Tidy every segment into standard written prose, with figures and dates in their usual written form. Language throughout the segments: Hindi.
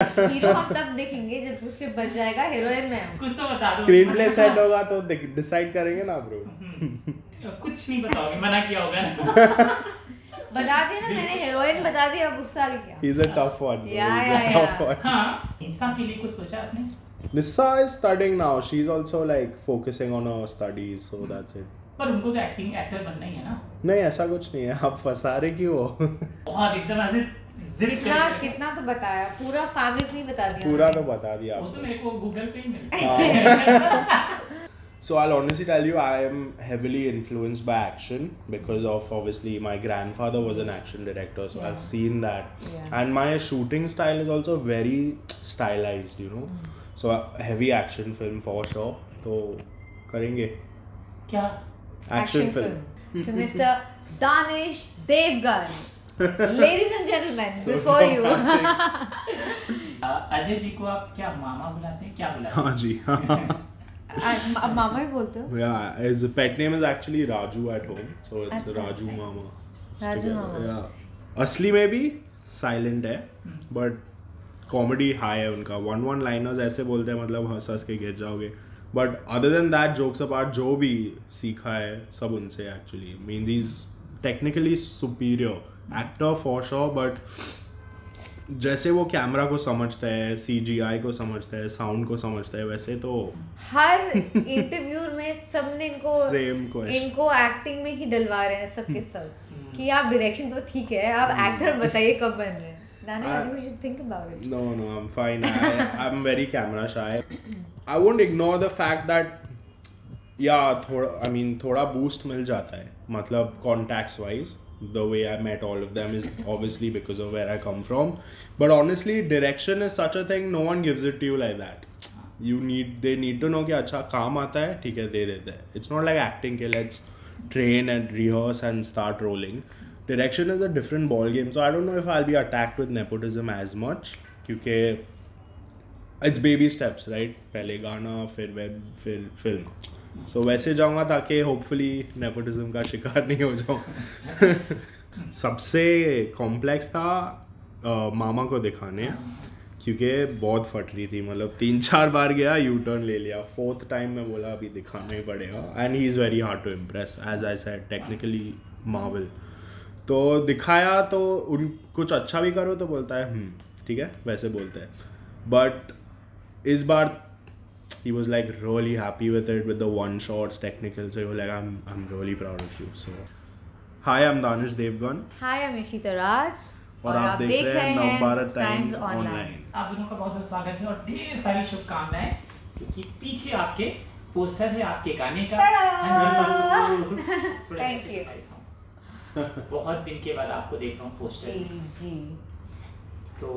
हीरो हम तब देखेंगे जब उससे बन जाएगा हीरोइन में। कुछ तो बता दो। स्क्रीन प्ले सेट होगा तो डिसाइड करेंगे ना ब्रो। कुछ नहीं बताओगे, मना किया होगा ना। बता दिया ना मैंने, हीरोइन बता दी, अब उससे आगे क्या? He's a tough one. हाँ, इंसान के लिए कुछ सोचा आपने? Nissa is studying now. She's also like focusing on her studies, so that's it. पर उनको तो एक्टर बनना ही है ना? नहीं ऐसा कुछ नहीं है, आप फंसा रहे क्यों हो? बहुत एकदम ऐसे कितना तो बताया, पूरा फैमिली ट्री बता दिया। पूरा तो बता दिया। वो तो मेरे को गूगल पे ही मिला। So I'll honestly tell you, I am heavily influenced by action because of obviously my grandfather was an action director, so I've seen that, and my shooting style is also very stylized, you know. So heavy action film for sure. तो करेंगे क्या? Action film. To Mr. Danish Devgan. Ladies and gentlemen, before you. Ajay ji को आप क्या मामा बुलाते हैं, क्या बुलाते हैं? हाँ जी। अब मामा ही बोलते हो? Yeah, his pet name is actually Raju at home, so it's Raju Mama. Raju Mama. Yeah. असली में भी silent है, but comedy high है उनका. one liners ऐसे बोलते हैं, मतलब हंस के गिर जाओगे. But other than that, jokes apart, जो भी सीखा है सब उनसे actually. Means he's technically superior actor for sure, but जैसे वो कैमरा को समझता है, CGI को समझता है, साउंड को समझता है, वैसे तो हर इंटरव्यू में सबने इनको एक्टिंग में ही डलवा रहे हैं सबके सब कि आप डायरेक्शन तो ठीक है, आप एक्टर बताइए कब बन रहे हैं। Danish, I think we should think about it. No, I'm fine. I'm very camera shy. I won't ignore the fact that थोड़ा boost मिल जाता है, मतलब contacts wise. The way I met all of them is obviously because of where I come from, but honestly direction is such a thing, no one gives it to you like that. They need to know कि अच्छा काम आता है, ठीक है दे देते हैं. It's not like acting के let's train and rehearse and start rolling. Direction is a different ball game, so I don't know if I'll be attacked with nepotism as much, क्योंकि it's baby steps, right? पहले गाना, फिर वेब, फिर फिल्म. So वैसे जाऊँगा ताकि होपफुली नेपोटिज्म का शिकार नहीं हो जाऊँ. सबसे कॉम्प्लेक्स था मामा को दिखाने, क्योंकि बहुत फट रही थी, मतलब 3-4 बार गया, यू टर्न ले लिया. 4th टाइम में बोला अभी दिखाना ही पड़ेगा. And he is very hard to impress, as I said technically marvel. तो दिखाया तो कुछ अच्छा भी करो तो बोलता है ठीक है वैसे बोलता है. बट इस बार he was like really happy with it, with the one shots technical, so he was like I'm really proud of you. So hi, I'm Danish Devgan. Hi, I'm Ishita Raj. और आप देख रहे हैं नवभारत टाइम्स ऑनलाइन. आप दोनों का बहुत बहुत स्वागत है और ढेर सारी शुभकामनाएं, क्योंकि पीछे आपके पोस्टर है आपके गाने का. Thank you. बहुत दिन के बाद आपको देख रहा हूँ पोस्टर. जी. तो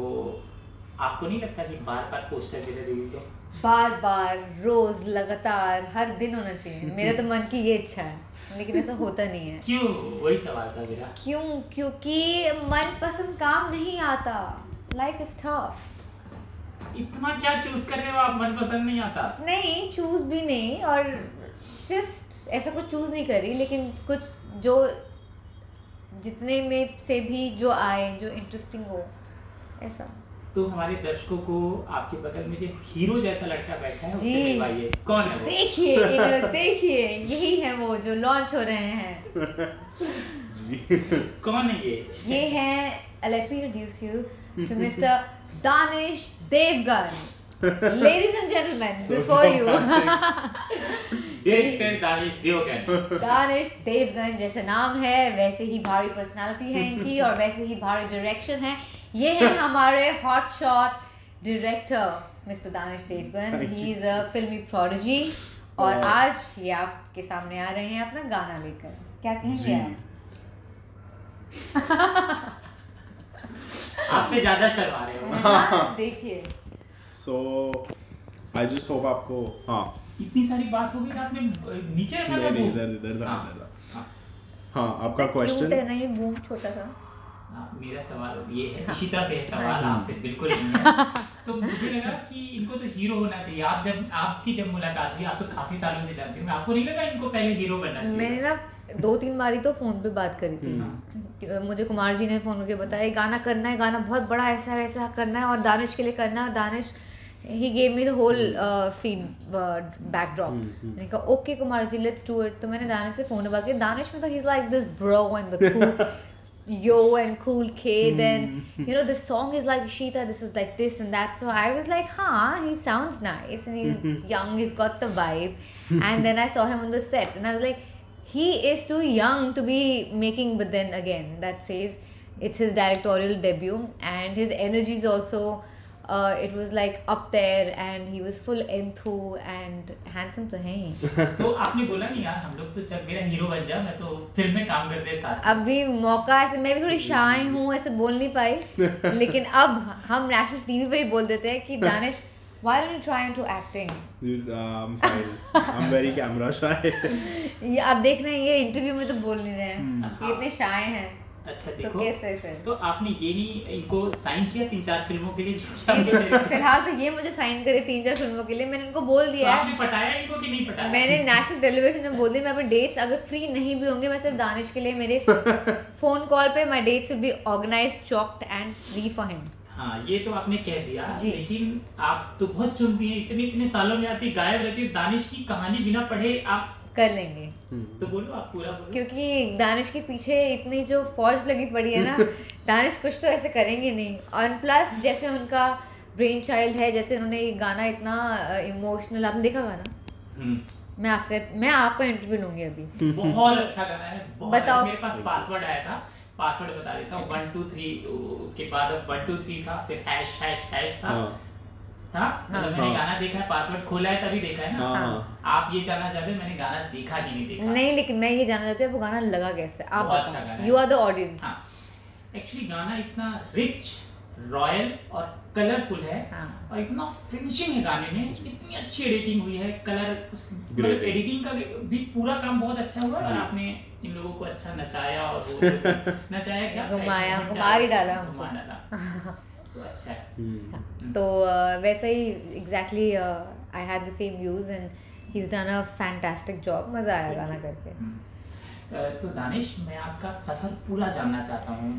आपको नहीं लगता कि बार-बार पोस्टर दे रही तो बार रोज लगातार हर दिन होना चाहिए? मेरा तो मन की ये इच्छा है, लेकिन ऐसा होता नहीं है. क्यों? वही सवाल था मेरा. क्योंकि मन पसंद काम नहीं आता. Life is tough. इतना क्या चूज कर रहे हो आप? मन पसंद नहीं आता? नहीं, चूज भी नहीं, और जस्ट ऐसा कुछ चूज नहीं कर रही, लेकिन कुछ जो जितने में से भी जो आए, जो इंटरेस्टिंग हो, ऐसा. तो हमारे दर्शकों को आपके बगल में जो हीरो जैसा लड़का बैठा है उससे मिलवाइए. कौन है वो? देखिए यही है वो जो लॉन्च हो रहे हैं. कौन है ये है let me introduce you to mister Danish Devgan. Ladies and gentlemen, before you. Director Danish Devgan. Danish Devgan जैसे नाम है वैसे ही भारी पर्सनालिटी है इनकी, और वैसे ही भारी डायरेक्शन है. ये है हमारे hot shot director mister Danish Devgan. He is a फिल्मी प्रोडिजी, और आज ये आपके सामने आ रहे हैं अपना गाना लेकर. क्या कहेंगे आप? आपसे ज्यादा शर्मा रहे हो. देखिए. So I just hope आपको इतनी सारी बात हो गई, आपने नीचे रखा था. इधर हाँ आपका क्वेश्चन है ना, ये बूम छोटा था. मेरा सवाल ये है, इशिता से सवाल आपसे बिल्कुल नहीं है. तो मुझे लगा कि इनको तो हीरो होना चाहिए. आपकी जब मुलाकात हुई, आप तो काफी सालों से जानते हैं, आपको नहीं लगा इनको पहले हीरो बनना चाहिए? मैंने ना 2-3 बारी तो फोन पे बात करी थी, मुझे कुमार जी ने फ़ोन करके बताया गाना करना है, गाना बहुत बड़ा ऐसा वैसा करना है और दानिश के लिए करना है। Danish he gave me the whole feed backdrop. मैंने कहा okay Kumar ji let's do it. तो मैंने दानिश से फ़ोन बात किया। दानिश में तो he is like this bro and the cool yo and cool kid and you know this song is like Ishita, this is like this and that. So I was like he sounds nice and he's young, he's got the vibe. And then I saw him on the set and I was like he is too young to be making, but then again that says it's his directorial debut and his energy is also it was like up there and he was full enthu and handsome तो है ही। तो आपने बोला नहीं यार हम लोग तो चल मेरा हीरो बन जा, मैं तो फिल्म में काम करते साथ। अभी मौका ऐसे, मैं भी थोड़ी शाय हूँ ऐसे बोल नहीं पाई लेकिन अब हम नेशनल टीवी पे ही बोल देते हैं कि Danish why don't you try into acting? I'm fine. I'm very camera shy. ये आप देख रहे हैं ये इंटरव्यू में तो बोल नहीं रहे हैं कि इतने शाय हैं। अच्छा तो देखो कैसे फिर? तो आपने ये नहीं इनको साइन किया 3-4 फिल्मों के लिए? फिलहाल तो ये मुझे साइन करे 3-4 फिल्मों के लिए। मैंने इनको बोल दिया है। आपने पटाया इनको कि नहीं पटाया? मैंने नेशनल टेलीविजन में बोल दिया मैं अपने डेट्स अगर फ्री नहीं भी होंगे मैं सिर्फ दानिश के लिए मेरे फोन कॉल पे my dates will be organised, chalked and free for him. हाँ ये तो आपने कह दिया, लेकिन आप तो बहुत चुनती हैं, इतने सालों में आती गायब रहती है। दानिश की कहानी बिना पढ़े आप कर लेंगे तो बोलो, आप पूरा बोलो। क्योंकि दानिश के पीछे इतनी जो फौज लगी पड़ी है ना दानिश कुछ तो ऐसे करेंगे नहीं। और प्लस जैसे उनका ब्रेन चाइल्ड है, जैसे उन्होंने ये गाना इतना इमोशनल, आपने देखा गाना? मैं आपका इंटरव्यू लूंगी अभी। बहुत अच्छा गाना है, बताओ। मेरे पास पासवर्ड आया था, पासवर्ड बता देता हूँ 1 2 3, उसके बाद 1 2 3 था, फिर हैश था। मतलब मैंने गाना देखा है, पासवर्ड खोला है तभी देखा है ना। आप ये जानना चाहते हैं मैंने गाना देखा कि नहीं देखा? नहीं, लेकिन मैं ये जानना चाहती हूँ वो गाना लगा कैसे, आप बताओ। You are the audience. Actually गाना इतना रिच, रॉयल और कलरफुल है और इतना फिनिशिंग है गाने में, इतनी अच्छी एडिटिंग हुई है, कलर एडिटिंग का भी पूरा काम बहुत अच्छा हुआ और आपने इन लोगों को अच्छा नचाया और वो नचाया क्या, घुमा डाला तो अच्छा है। तो वैसे ही exactly I had the same views and he is done a fantastic job. मजा आया गाना करके। तो दानिश मैं आपका सफर पूरा जानना चाहता हूँ,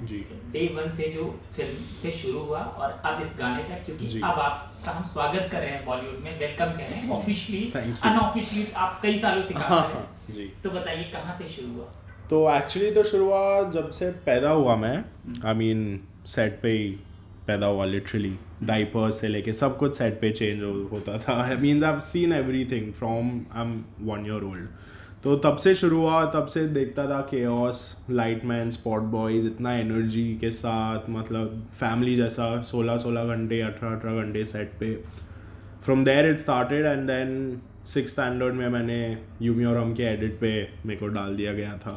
डे 1 से जो फिल्म से शुरू हुआ और अब इस गाने तक, क्योंकि अब आपका हम स्वागत कर रहे हैं बॉलीवुड में, वेलकम कह रहे हैं ऑफिशियली, अनऑफिशियली आप कई सालों से काम कर रहे हैं। तो बताइए कहाँ से शुरू हुआ? तो एक्चुअली तो शुरू हुआ जब से पैदा हुआ मैं, आई मीन सेट पे ही पैदा हुआ, लिटरली डाइपर्स से लेके सब कुछ सेट पे चेंज होता था। I means I have seen everything from I am 1 year old। तो तब से शुरू हुआ, तब से देखता था केओस, लाइटमैन, स्पॉट बॉयज़, इतना एनर्जी के साथ, मतलब फैमिली जैसा 16 घंटे 18 घंटे सेट पे। From there it started and then 6th standard में मैंने यूमी और हम के एडिट पे मेरे को डाल दिया गया था।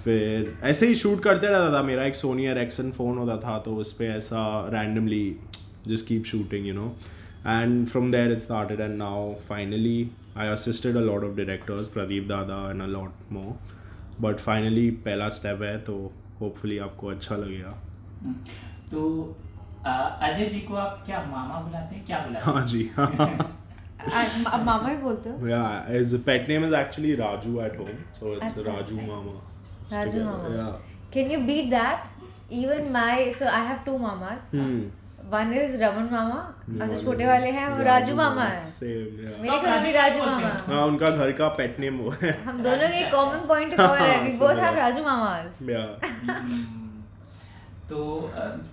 फिर ऐसे ही शूट करते रहता था, मेरा एक सोनी एरिक्सन फ़ोन होता था तो उस पर ऐसा randomly just keep shooting you know, and from there it started and now finally I assisted a lot of directors, Pradeep Dada and a lot more, but finally पहला स्टेप है तो hopefully आपको अच्छा लगेगा। तो अजय जी को आप क्या मामा बुलाते हैं, क्या बुलाते हैं? हाँ जी अब मामा ही बोलते हो? Yeah, his pet name is actually Raju at home, so it's Raju Mama. Raju Mama. Yeah. Can you beat that? Even so I have 2 mamas. One is Raman मामा और जो छोटे वाले हैं वो राजू मामा है। मेरे घर में भी राजू मामा। हाँ, उनका घर का पेट नेम वो है। हम दोनों के कॉमन पॉइंट कौन है? We both have Raju mama's. तो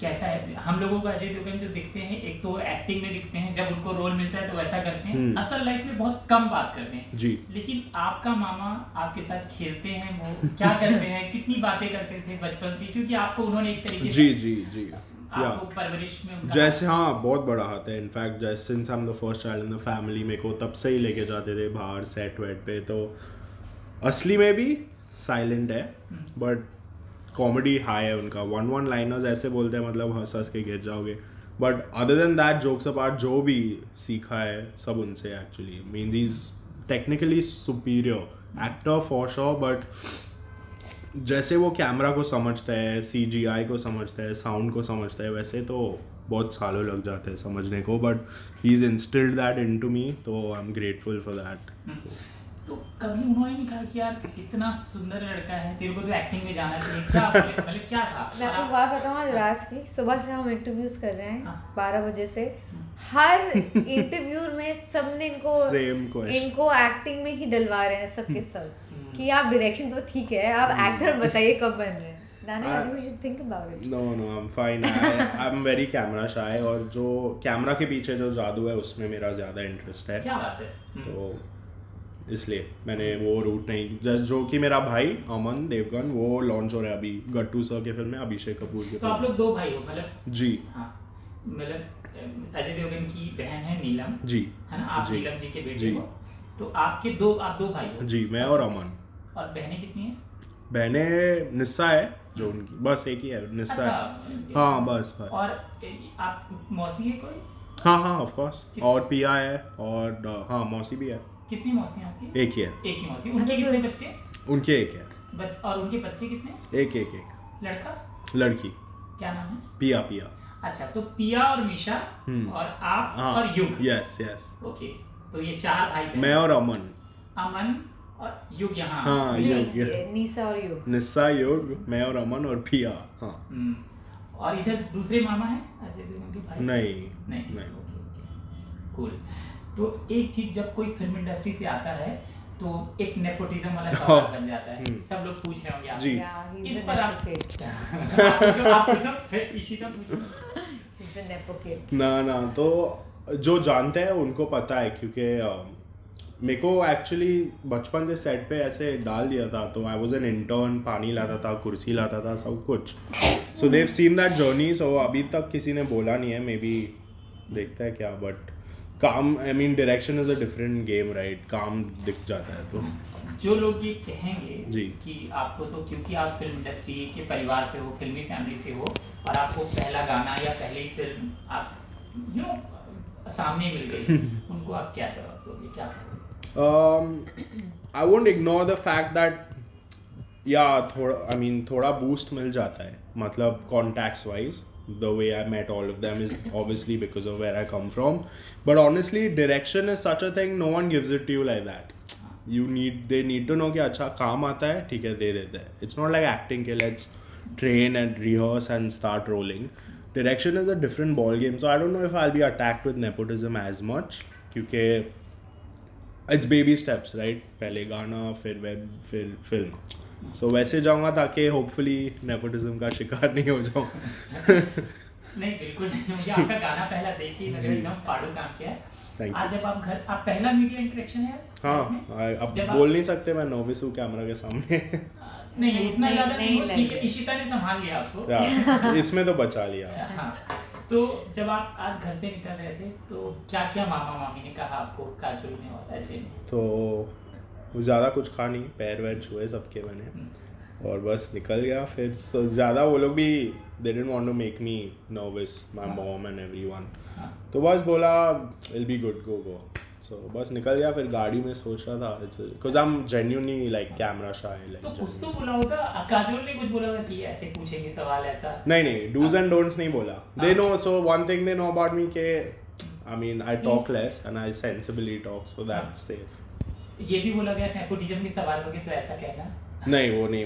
कैसा है हम लोगों को अजय देवगन जो दिखते हैं, एक तो एक्टिंग में दिखते हैं, जब उनको रोल मिलता है तो वैसा करते हैं, असल लाइफ में बहुत कम बात करते हैं जी। लेकिन आपका मामा आपके साथ खेलते हैं, वो क्या करते हैं, कितनी बातें करते थे बचपन से, क्योंकि आपको उन्होंने एक तरीके से जी आपको परवरिश में जैसे हाँ बहुत बड़ा हाथ है। इनफैक्ट जैसे since I am the first child in the family, मेरे को तब से ही लेके जाते थे बाहर सेट वेट पे। तो असली में भी साइलेंट है बट कॉमेडी हाई है उनका। 1 लाइनर्स ऐसे बोलते हैं मतलब हंस के गिर जाओगे, but other than that jokes apart जो भी सीखा है सब उनसे actually. Means he is technically superior actor for sure, but जैसे वो कैमरा को समझता है, CGI को समझता है, साउंड को समझता है, वैसे तो बहुत सालों लग जाते हैं समझने को, but he is instilled that into me, तो I am grateful for that. तो कभी उन्होंने नहीं कहा कि यार इतना सुंदर लड़का है, तेरे को तो एक्टिंग में जाना चाहिए, क्या मतलब क्या था? मैं आपको बात बताऊँ, आज रात की सुबह से हम इंटरव्यूज कर रहे हैं, हाँ। 12 बजे से। हर इंटरव्यू में सबने इनको एक्टिंग में ही डलवा रहे हैं सबके सब, कि आप डायरेक्शन तो ठीक है, आप एक्टर बताइए कब बन रहे हैं। Danish, I think we should think about it. No, I'm fine. I'm very camera shy, और जो कैमरा के पीछे जो जादू है उसमें मेरा ज़्यादा इंटरेस्ट है। क्या बात है? तो इसलिए मैंने वो रूट नहीं, जस्ट जो कि मेरा भाई अमन देवगन, वो लॉन्च हो रहा है अभी गट्टू सर के फिल्म में, अभिषेक कपूर के। तो आप लोग 2 भाई हो मतलब? जी हाँ, मतलब अजय देवगन की बहन है नीलम जी, है ना, आप नीलम जी के बेटे जी। हो, तो आप 2 भाई हो? जी, मैं और अमन। और बहनें कितनी हैं? बहनें निस्सा है जो उनकी, बस एक ही है निस्सा है। अच्छा, हाँ बस। और आप मौसी है कोई? हाँ ऑफ कोर्स, और पिया है, और हाँ मौसी भी है। कितनी मौसी हैं आपकी? एक ही है। एक ही मौसी। उनके कितने बच्चे? उनके एक है। और उनके बच्चे कितने? एक। लड़का लड़की। क्या नाम है? पिया। अच्छा, तो पिया और मीशा और आप और युग। यस। ओके, तो ये 4 भाई बहन। मैं और अमन और युग यहाँ। हाँ, युग। निशा और युग। निस्सा, युग, मैं और अमन और पिया। हाँ। और इधर दूसरे मामा हैं अजय देवगन के भाई? नहीं। कूल। तो एक चीज, जब कोई फिल्म इंडस्ट्री से आता है तो एक नेपोटिज्म वाला सवाल बन जाता है। सब लोग पूछ रहे होंगे जी। इस पर आप पूछो, फिर इशिता पूछो। ना, तो जो जानते हैं उनको पता है, क्योंकि मेरे को एक्चुअली बचपन से सेट पे ऐसे डाल दिया था, तो आई वाज एन इंटर्न, पानी लाता था, कुर्सी लाता था, सब कुछ। सो देव सीन दैट जर्नी। सो अभी तक किसी ने बोला नहीं है, मे बी देखता है क्या, बट काम, I mean direction is a different game, right? काम दिख जाता है। तो जो लोग ये कहेंगे जी कि आपको, तो क्योंकि आप फिल्म इंडस्ट्री के परिवार से हो, फिल्मी फैमिली से हो, और आपको पहला गाना या पहली फिल्म आप सामने मिल गई, उनको आप क्या जवाब दोगे, क्या कहोगे? I won't ignore the fact that थोड़ा बूस्ट मिल जाता है, मतलब contacts wise. The way I met all of them is obviously because of where I come from, but honestly direction is such a thing, no one gives it to you like that. They need to know कि अच्छा काम आता है, ठीक है, दे देते हैं. It's not like acting के let's train and rehearse and start rolling. Direction is a different ball game, so I don't know if I'll be attacked with nepotism as much, क्योंकि it's baby steps, right? पहले गाना, फिर वेब, फिर फिल्म. So वैसे जाऊँगा ताकि होपफुली नेपोटिज्म का शिकार नहीं हो जाऊँ. नहीं, बिल्कुल नहीं. मुझे आपका गाना पहला देख के लग रहा है एकदम फाड़ू काम किया है. आज जब आप पहला मीडिया इंटरेक्शन है? हाँ, अब बोल नहीं सकते, मैं नर्वस हूँ कैमरा के सामने. नहीं, उतना ज़्यादा नहीं. ठीक है, इशिता ने संभाल लिया आपको. इसमें तो बचा लिया. हाँ, तो जब आप आज घर से निकल रहे थे तो क्या क्या मामा मामी ने कहा आपको काजोल ने और अजय ने? तो ज़्यादा कुछ खा नहीं, पैर वैर छुए सबके मैंने, और बस निकल गया. फिर ज़्यादा वो लोग भी they didn't want to make me nervous, my mom and everyone. तो बस बोला it'll be good, go. So बस निकल गया. फिर गाड़ी में सोच रहा था because I'm genuinely like camera shy. तो कुछ तो बोला होगा, काजोल ने कुछ बोला होगा कि ऐसे पूछेंगे सवाल ऐसा? नहीं, do's and don'ts नहीं बोला. They know, so one thing they know about me के I mean I talk less and I sensibly talk, so that's safe. ये भी बोला गया नेपोटिज्म के सवाल होंगे तो ऐसा कहना? नहीं, वो नहीं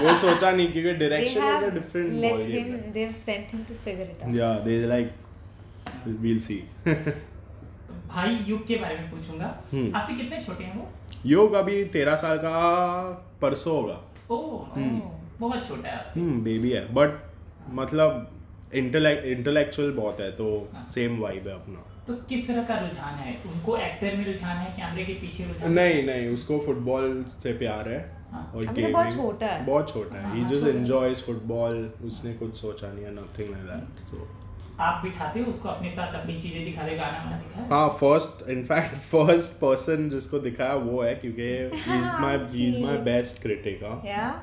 वो सोचा नहीं, क्योंकि direction is a different ball game. They have sent him to figure it out. Yeah, they like we'll see. भाई युग के बारे में पूछूंगा. आपसे कितने छोटे हैं वो? युग अभी 13 साल का परसों होगा. ओह, बहुत छोटा है आपसे. बेबी है, बट मतलब इंटेलेक्चुअल बहुत है, तो सेम वाइब है अपना. तो किस तरह का रुझान है उनको? एक्टर में रुझान है, कैमरे के पीछे रुझान? नहीं, उसको फुटबॉल से प्यार है. और गेमिंग. बहुत छोटा है. He just enjoys football. उसने कुछ सोचा नहीं है, nothing like that. So आप बिठाते हो उसको अपने साथ, अपनी चीजें दिखा दे, गाना वाना दिखाए? हाँ, फर्स्ट पर्सन जिसको दिखाया वो है, क्योंकि he's my best critic.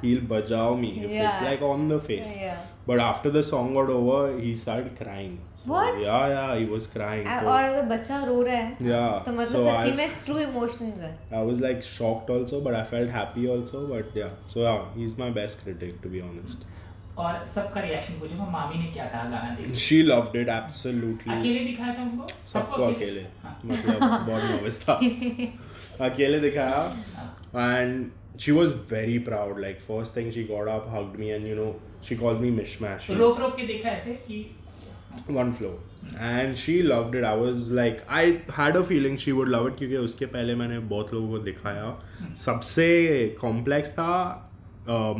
He'll बजाओ me if it's like on the face. But after the song got over, he started crying. So, what? Yeah, he was crying. और अगर बच्चा रो रहा है, तो मतलब सच्ची में true emotions है. I was like shocked also, but I felt happy also. But yeah, so yeah, he's my best critic, to be honest. और सबका रिएक्शन पूछूंगा, मामी ने क्या कहा गाना देख? She loved it absolutely. अकेले दिखाया था उनको? सबको अकेले, मतलब बहुत नर्वस था, अकेले दिखाया and she was very proud. Like first thing she got up, hugged me and you know she called me mishmash. रोक के देखा ऐसे कि one flow and she loved it. I was like I had a feeling she would love it क्योंकि उसके पहले मैंने बहुत लोगों को दिखाया. सबसे कॉम्प्लेक्स था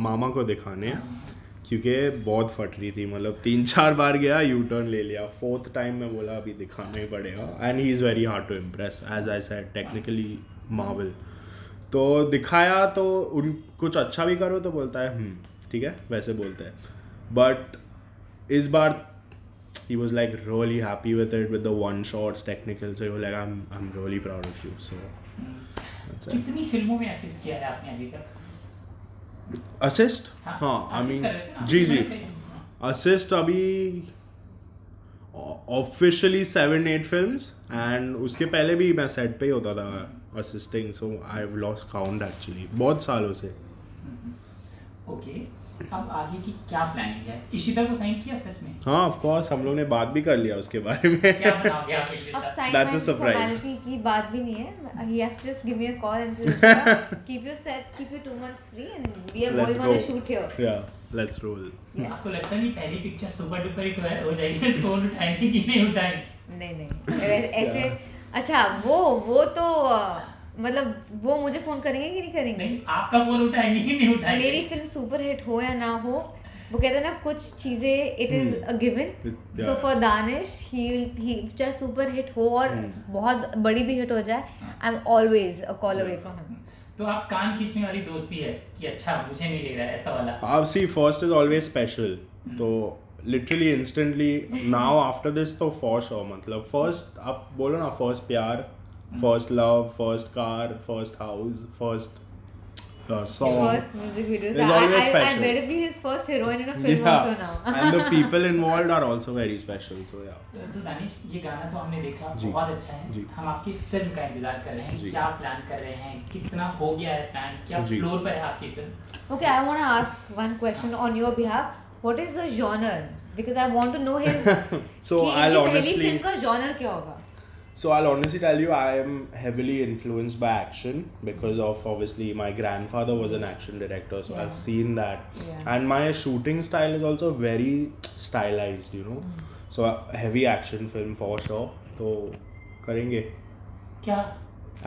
मामा को दिखाने क्योंकि बहुत फट रही थी, मतलब 3-4 बार गया, यू टर्न ले लिया, 4th टाइम में बोला अभी दिखाना ही पड़ेगा. And he is very hard to impress as I said, technically marvel. तो दिखाया तो उन कुछ अच्छा भी करो तो बोलता है ठीक है वैसे बोलते हैं. बट इस बार he was like really happy with it, with the one shots technical, so he was like I'm really proud of you. So that's it. कितनी फिल्मों में असिस्ट किया है आपने अभी तक? असिस्ट? हाँ आई मीन जी असिस्ट अभी ऑफिशियली 7-8 फिल्म्स एंड उसके पहले भी मैं सेट पे ही होता था assisting, so I have lost count actually बहुत सालों से. ओके, अब आगे की क्या प्लानिंग है? इशिता को साइन किया सच में? हाँ ऑफ कोर्स, हम लोग ने बात भी कर लिया उसके बारे में. क्या बनाओगे आप एक अब साथ? That's a surprise. फॉर्मेलिटी की बात भी नहीं है. He has to just give me a call and say keep your set, keep your 2 months free and we are Let's going on a go. shoot here. Yeah, let's roll. Yes. आपको लगता नहीं पहली पिक्चर सुपर डुपर हिट हो जाएगी, फोन उठाएंगे कि नहीं उठाएंगे? नहीं ऐसे अच्छा वो तो मतलब वो मुझे फोन करेंगे कि नहीं करेंगे? नहीं, आपका फोन उठाएंगे कि नहीं उठाएंगे? मेरी फिल्म सुपर हिट हो या ना हो, वो कहते हैं ना कुछ चीजें it is a given. So for Danish ही चाहे सुपर हिट हो और बहुत बड़ी भी हिट हो जाए, I am always a call away from him. तो आप कान खींचने वाली दोस्ती है कि अच्छा मुझे नहीं ले रहा है ऐसा वाला? अब सी फर्स्ट इज ऑलवेज स्पेशल, तो literally instantly now after this तो फॉर श्योर, मतलब फर्स्ट आप बोलो ना, फर्स्ट प्यार, first love, first car, first house, first song, first music videos. is always I special. better be his first heroine in a film also now. And the people involved are also very special, so yeah. तो दानिश, ये गाना तो हमने देखा, जी, बहुत अच्छा है. जी. हम आपकी फिल्म का इंतजार कर रहे हैं. जी. क्या प्लान कर रहे हैं, कितना हो गया है प्लान, क्या जी. फ्लोर पर है आपकी film? Okay, I want to ask one question on your behalf. What is the genre? Because I want to know his. So कि I'll इनकी पहली honestly- फिल्म का genre क्या होगा? So I'll honestly tell you, I am heavily influenced by action because of obviously my grandfather was an action director, so I've seen that. Yeah. And my shooting style is also very stylized, you know. So heavy action film for sure. तो करेंगे क्या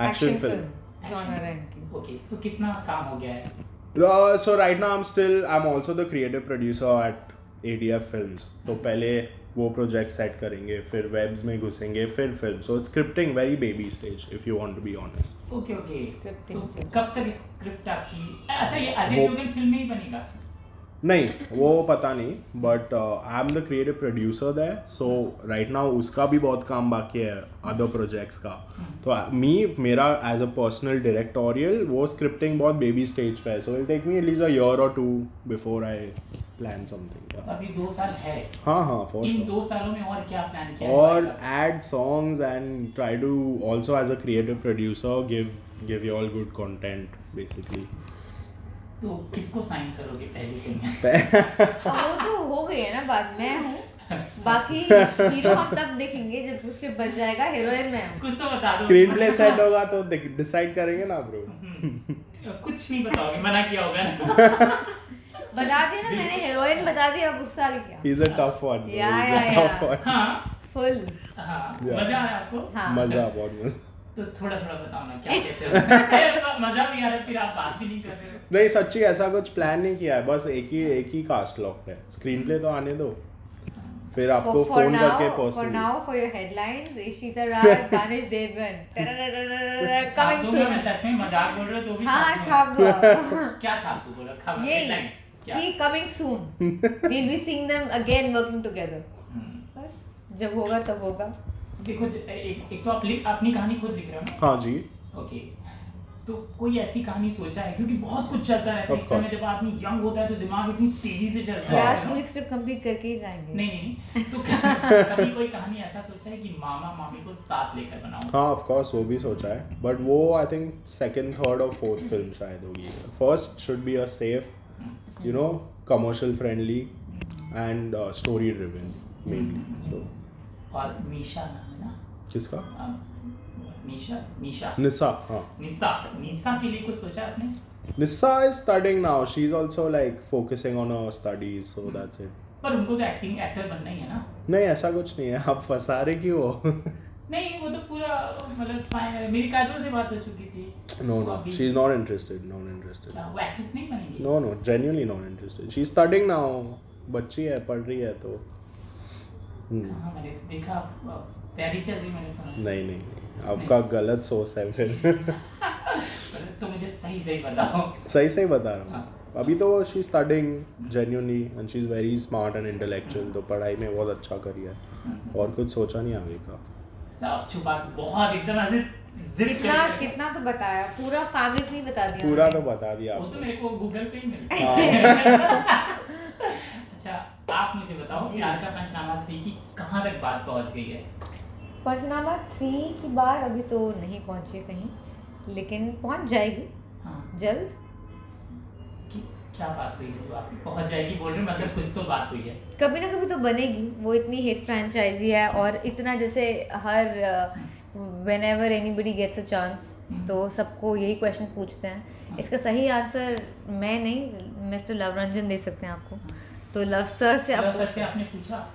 action film. genre है इनकी. ओके, तो कितना काम हो गया है? So right now I'm also the creative producer at ADF Films. तो पहले वो प्रोजेक्ट सेट करेंगे, फिर वेब्स में घुसेंगे, फिर film. So scripting very baby stage if you want to be honest. Okay Scripting. तो कब तक स्क्रिप्ट आपकी? अच्छा, ये अजय देवगन फिल्म में ही बनेगा? नहीं वो पता नहीं, but I am the creative producer there, so right now उसका भी बहुत काम बाकी है अदर प्रोजेक्ट्स का. तो मेरा एज अ पर्सनल डायरेक्टोरियल वो स्क्रिप्टिंग बहुत बेबी स्टेज पे है, so will take me at least a year और 2 बिफोर आई प्लान समथिंग. अभी 2 साल है. हाँ फॉर इन श्योर. 2 सालों में और क्या प्लान किया है? और add songs and try to also as a creative producer give you all good content basically. तो किसको साइन करोगे पहली फिल्म में? वो तो हो गई है ना बात. मैं हूँ, बाकी हीरो हम तब देखेंगे जब स्क्रिप्ट बन जाएगा. हीरोइन मैं हूँ. कुछ तो बता दो. स्क्रीन प्ले सेट होगा तो डिसाइड करेंगे ना ब्रो. कुछ नहीं बताओगे, मना किया होगा ना? बता दिया ना मैंने, हीरोइन बता दी, अब उससे आगे क्या? He's a tough one. bro. Yeah, He's a yeah, tough yeah. one. हाँ फुल. हाँ, Yeah. मजा आ रहा है आपको? हाँ. मजा बहुत मजा. तो थोड़ा बताओ ना क्या कैसे हो रहा है? मजा भी आ रहा है, फिर आप बात भी नहीं कर रहे हो. नहीं सच्ची ऐसा कुछ प्लान नहीं किया है, बस एक ही कास्ट लॉक है. स्क्रीन प्ले तो आने दो, फिर आपको For फोन now, करके for personally. now, for your headlines, Ishita Raj, Danish Devgan, coming छाप दूंगा soon. मैं, सच में मजाक बोल रहे हो तो भी हाँ छाप छाप दूंगा. दो. क्या छाप दूँ बोला? खबर यही हेडलाइन क्या? कि coming soon, we'll be seeing them again working together. बस जब होगा तब होगा. देखो एक तो आप अपनी कहानी खुद लिख रहे हो ना? हाँ जी. ओके, तो कोई ऐसी कहानी सोचा है? क्योंकि बहुत कुछ चलता रहता है इस समय, जब आदमी यंग होता है तो दिमाग इतनी तेजी से चलता है. आज पूरी स्क्रिप्ट कंप्लीट करके ही जाएंगे. नहीं तो कभी कोई कहानी ऐसा सोचा है कि मामा मामी को साथ लेकर बनाऊं? हाँ ऑफ कोर्स वो भी सोचा है, बट वो आई थिंक 2nd, 3rd और 4th फिल्म शायद होगी. First should be a safe you know, commercial friendly and story driven mainly. So और मीशा नाम है ना? किसका? निशा निशा, हाँ. निशा के लिए कुछ सोचा आपने? Nissa is studying now. She's also like focusing on her studies, so that's it. पर उनको तो एक्टर बनना ही है ना? नहीं, ऐसा कुछ नहीं है. आप फंसा रहे क्यों हो? नहीं, वो तो पूरा मतलब मेरी काजोल से बात हो चुकी थी. No, she's not interested. Not interested. वो एक्ट्रेस नहीं बनेगी? No, genuinely not interested. She's studying now. बच्ची है, पढ़ रही है तो. हाँ, मैंने देखा तैयारी चल रही, मैंने सुना. नहीं, आपका गलत सोच है फिर. तो मुझे सही बताओ. सही बता रहा हूँ. अभी तो she studying genuinely and she is very smart and intellectual, तो पढ़ाई में बहुत अच्छा करी है और कुछ सोचा नहीं आगे का. सब छुपा बहुत एकदम ऐसे कितना तो बताया, पूरा फैमिली ट्री बता दिया. पूरा तो बता दिया. वो तो मेरे को गूगल पे ही मिलता है. अच्छा, आप मुझे बताओ प्यार का पंचनामा 3 की कहाँ तक बात पहुँच गई है? पंचनामा 3 की बात अभी तो नहीं पहुँची कहीं, लेकिन पहुँच जाएगी. हाँ. जल्द. क्या बात हुई है जो आप पहुँच जाएगी बोल रहे हैं? मतलब कुछ तो बात हुई है. कभी ना कभी तो बनेगी. वो इतनी हिट फ्रेंचाइजी है और इतना जैसे हर whenever anybody gets a chance तो सबको यही क्वेश्चन पूछते हैं. इसका सही आंसर मैं नहीं, मिस्टर लवरंजन दे सकते हैं आपको. तो लव सर से आपने पूछा?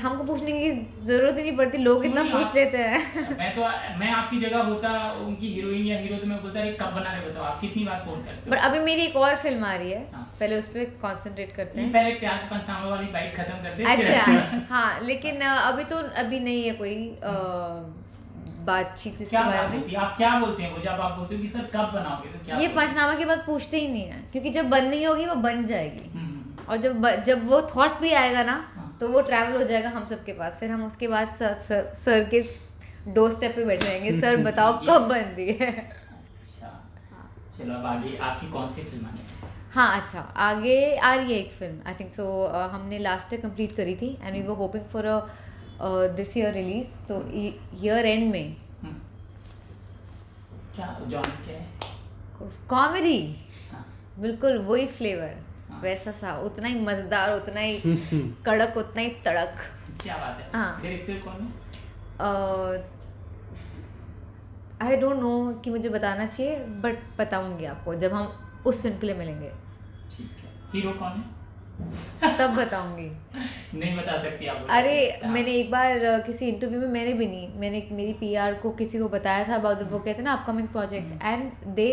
हमको पूछने की जरूरत ही नहीं पड़ती, लोग इतना पूछ लेते हैं. मैं आपकी जगह होता, उनकी हीरोइन या हीरो, तो मैं बोलता अरे कब बना रहे बताओ. आप कितनी बार फोन करते हो? बट अभी मेरी एक और फिल्म आ रही है. हाँ. पहले उस पर कंसंट्रेट करते हैं. पहले प्यार के पंचनामा वाली बाइट खत्म कर दे. अच्छा. हाँ, लेकिन अभी नहीं है कोई बातचीत इसके बारे में. आप क्या बोलते हैं वो जब आप बोलते हो कि सर कब बनाओगे, तो क्या? ये पंचनामा की बात पूछते ही नहीं है, क्योंकि जब बननी होगी वो बन जाएगी. और जब वो थॉट भी आएगा ना, तो वो ट्रैवल हो जाएगा हम सबके पास. फिर हम उसके बाद सर के डोर स्टेप पे बैठे रहेंगे. सर बताओ कब बन रही है. अच्छा, चलो अब आगे आपकी कौन सी फिल्म आने? हाँ, अच्छा, आगे आ रही है एक फिल्म. आई थिंक सो हमने लास्ट ईयर कंप्लीट करी थी and we were hoping for this year release. तो ईयर एंड में क्या जॉनर क्या है? कॉमेडी. बिल्कुल वही फ्लेवर, वैसा सा, उतना ही मजेदार, उतना ही कड़क, उतना ही तड़क. क्या बात है. हाँ. डायरेक्टर कौन है? आई डोंट नो कि मुझे बताना चाहिए, बट बताऊंगी आपको जब हम उस फिल्म के लिए मिलेंगे. ठीक है. हीरो कौन है? तब बताऊंगी. नहीं बता सकती आप? अरे मैंने एक बार किसी इंटरव्यू में, मैंने मेरी पीआर को किसी को बताया था अबाउट, वो कहते हैं ना अपकमिंग प्रोजेक्ट्स, एंड दे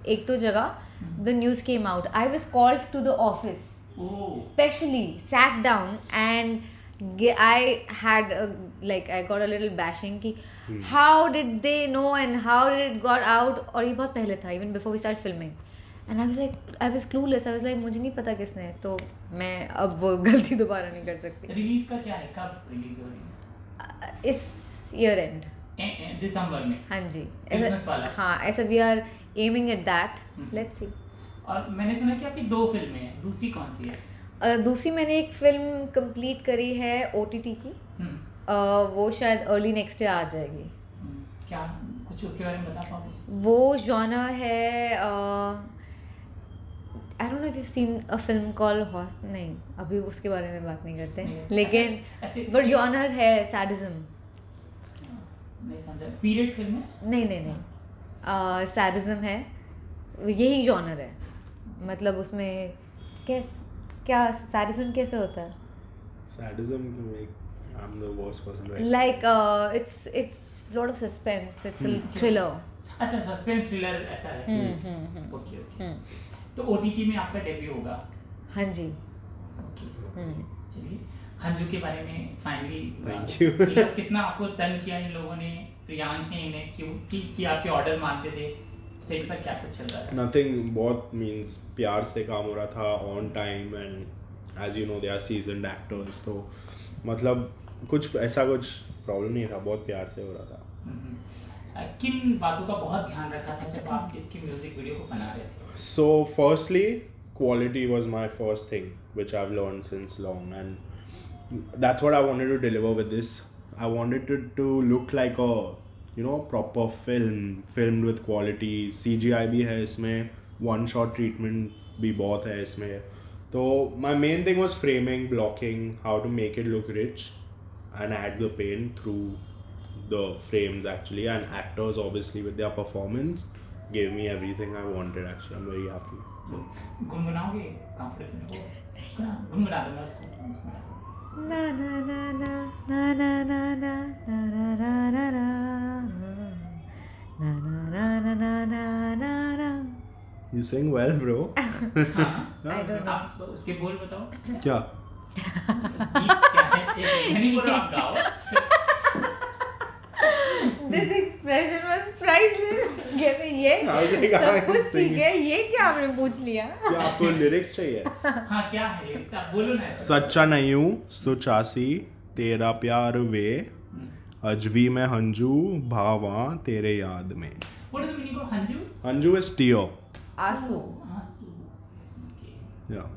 एक तो जगह the news came out. I was called to the office. Oh. Specially sat down and I had I got a little bashing कि how did they know and how did it got out. और ये बहुत पहले था, even before we started filming. And I was clueless. I was like मुझे नहीं पता किसने. तो मैं अब वो गलती दोबारा नहीं कर सकती. रिलीज का क्या है, कब रिलीज हो रही है? इस ईयर एंड दिसंबर में. हाँ जी, क्रिसमस वाला. हाँ, ऐसा we are aiming at that. Let's see. और मैंने सुना कि आपकी 2 फिल्में हैं, दूसरी कौन सी है? दूसरी मैंने एक फिल्म कंप्लीट करी है OTT की. वो शायद अर्ली नेक्स्ट ईयर आ जाएगी. क्या कुछ उसके बारे में बता पाओगे? वो जॉनर है, I don't know if you seen a film call, नहीं अभी उसके बारे में बात नहीं करते, लेकिन बट जॉनर है सैडिज्म. नहीं समझा. पीरियड फिल्म है? नहीं, सैडिज्म है, यही जॉनर है. मतलब उसमें क्या सैडिज्म कैसे होता है? Sadism I'm the worst person to explain. Like it's lot of suspense. It's a thriller. अच्छा, सस्पेंस थ्रिलर ऐसा है. ओके. तो OTT में आपका डेब्यू होगा? हाँ जी. ओके. चलिए, हंजू के बारे में फाइनली. Thank you. कितना आपको तंग किया इन लोगों ने, प्रियांक ने इन्हें, क्यों कि आपके ऑर्डर मानते थे? सेट पर क्या कुछ चल रहा है? Nothing. बहुत मीन्स प्यार से काम हो रहा था, on time, and as you know they are seasoned actors. तो मतलब कुछ प्रॉब्लम नहीं था, बहुत प्यार से हो रहा था. किन बातों का बहुत ध्यान रखा था जब आप इसकी म्यूजिक वीडियो को बना रहे थे? So firstly, quality was my first thing which I've learned since long, and that's what I wanted to deliver with this. I wanted it to look like a proper film, filmed with quality. CGI भी है इसमें, one shot treatment भी बहुत है इसमें. तो my main thing was framing, blocking, how to make it look rich and add the pain through the frames actually, and actors obviously with their performance gave me everything I wanted actually. I'm very happy. So गुनगुनाओगे कंफर्टेबल हो? गुनगुना दो मैं उसको. ना ना ना ना ना ना ना ना ना ना ना ना na na na na na na na. You sing well, bro. I don't know. आप उसके बोल बताओ. क्या? क्या है? नहीं बोलो आप गाओ. This expression was priceless. ये सब कुछ ठीक है. ये क्या आपने पूछ लिया? क्या आपको लिरिक्स चाहिए? हाँ क्या है लिरिक्स? आप बोलो ना. सच्चा नहीं हूँ सुचासी तेरा प्यार वे अजवी में हंजू भावा तेरे याद में. What is the meaning of हंजू? हंजू is tear. आंसू. आंसू. Yeah.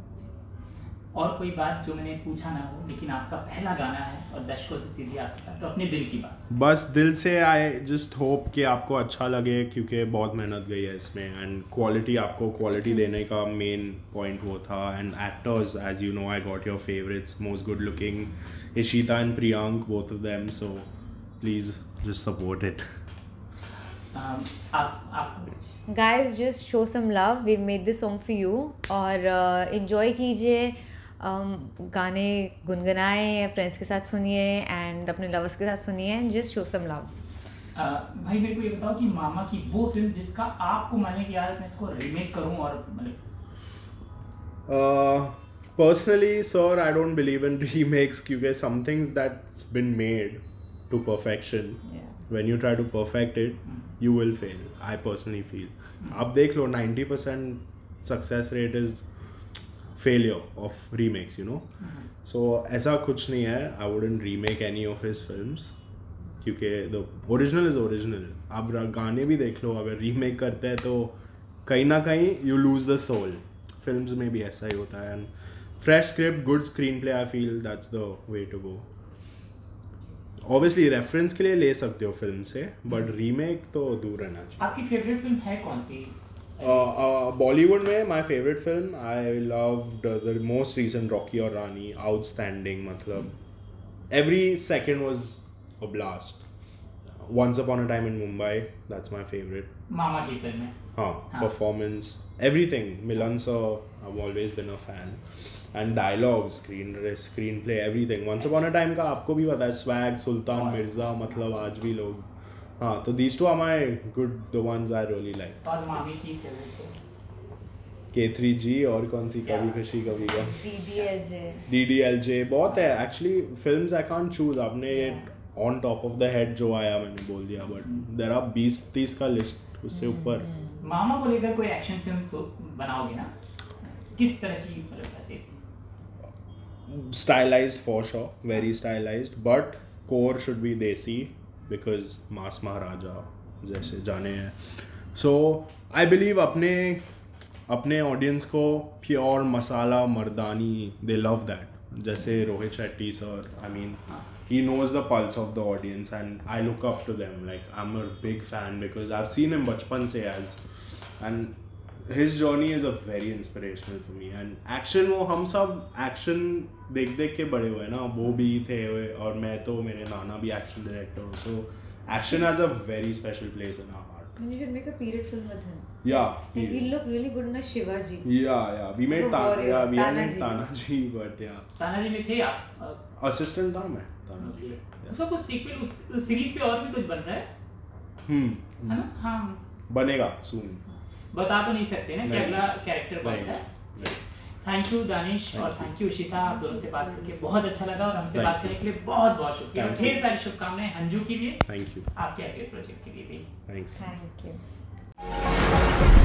और कोई बात जो मैंने पूछा ना हो लेकिन आपका पहला गाना है और दर्शकों से सीधी आपका, तो अपने दिल की बात. बस दिल से आई जस्ट होप कि आपको अच्छा लगे क्योंकि बहुत मेहनत गई है इसमें एंड क्वालिटी आपको क्वालिटी देने का मेन पॉइंट वो था. And actors as you know I got your favourites most good looking Ishita and Priyank both of them. So please just support it. आप Guys, just show some love. We've made this song for you. और enjoy कीजिए. गाने गुनगुनाएं, फ्रेंड्स के साथ सुनिए एंड अपने लवर्स के साथ सुनिए. Just show some love. भाई मेरे को ये बताओ कि मामा की वो फिल्म जिसका आपको माने कि यार मैं इसको रीमेक करूं और मतलब. Personally, sir, I don't believe in remakes क्योंकि some things that's been made to perfection. Yeah. When you try to perfect it, you will fail. I personally feel. अब देख लो 90% success rate is failure of remakes, you know. So ऐसा कुछ नहीं है. I wouldn't remake any of his films क्योंकि the original is original. अब गाने भी देख लो, अगर remake करते हैं तो कहीं ना कहीं you lose the soul. Films में भी ऐसा ही होता है. And fresh script, good screenplay, I feel that's the way to go. Obviously reference के लिए ले सकते हो फिल्म से, बट रीमेक तो दूर रहना चाहिए. आपकी फेवरेट फिल्म है कौन सी? बॉलीवुड में my favourite film I loved the most recent Rocky और रानी. आउटस्टैंडिंग, मतलब every second was a blast. Once upon a time in Mumbai, that's my favourite. मामा की फिल्म है. हाँ, performance, everything. Milan sir, I have always been a fan. And dialogue, screenplay, everything. Once upon a time का आपको भी पता है, स्वैग, सुल्तान मिर्जा, मतलब आज भी लोग. हाँ, तो these two are my good, the ones I really like. और मामी की फेवरेट K3G और कौन सी, कभी खुशी कभी गम, DDLJ बहुत है actually. Films I can't choose. आपने ये on top of the head जो आया मैंने बोल दिया, बट देयर आर 20-30 का लिस्ट उससे ऊपर. मामा को लेकर कोई एक्शन फिल्म बनाओगे ना? किस तरह की, मतलब ऐसे stylized for sure, very stylized, but core should be desi because mass maharaja जैसे जाने हैं. So I believe अपने audience को pure masala Mardaani, they love that. जैसे Rohit Shetty sir, I mean he knows the pulse of the audience and I look up to them. Like I'm a big fan because I've seen him बचपन से and his journey is a very inspirational for me. And action, वो हम सब action देख के बड़े हुए ना. वो भी थे और मैं तो, मेरे नाना भी action director. So action has a very special place in our heart. You should make a period film with him. Yeah. Like he'll look really good in a Shivaji. Yeah. We made Tanaji, but yeah. Tanaji में थे आप? Assistant था मैं तानाजी. उसका कुछ सीक्वल उस सीरीज पे और भी कुछ बन रहा है? है ना? हाँ. बनेगा soon. बता तो नहीं सकते ना कि अगला कैरेक्टर कौन सा है. थैंक यू दानिश और थैंक यू इशिता. आप दोनों से बात करके बहुत अच्छा लगा और हमसे बात करने के लिए बहुत बहुत शुक्रिया. ढेर सारी शुभकामनाएं हंजू के लिए. Thank you. आपके अगले प्रोजेक्ट के लिए भी. थैंक्स. Thank you.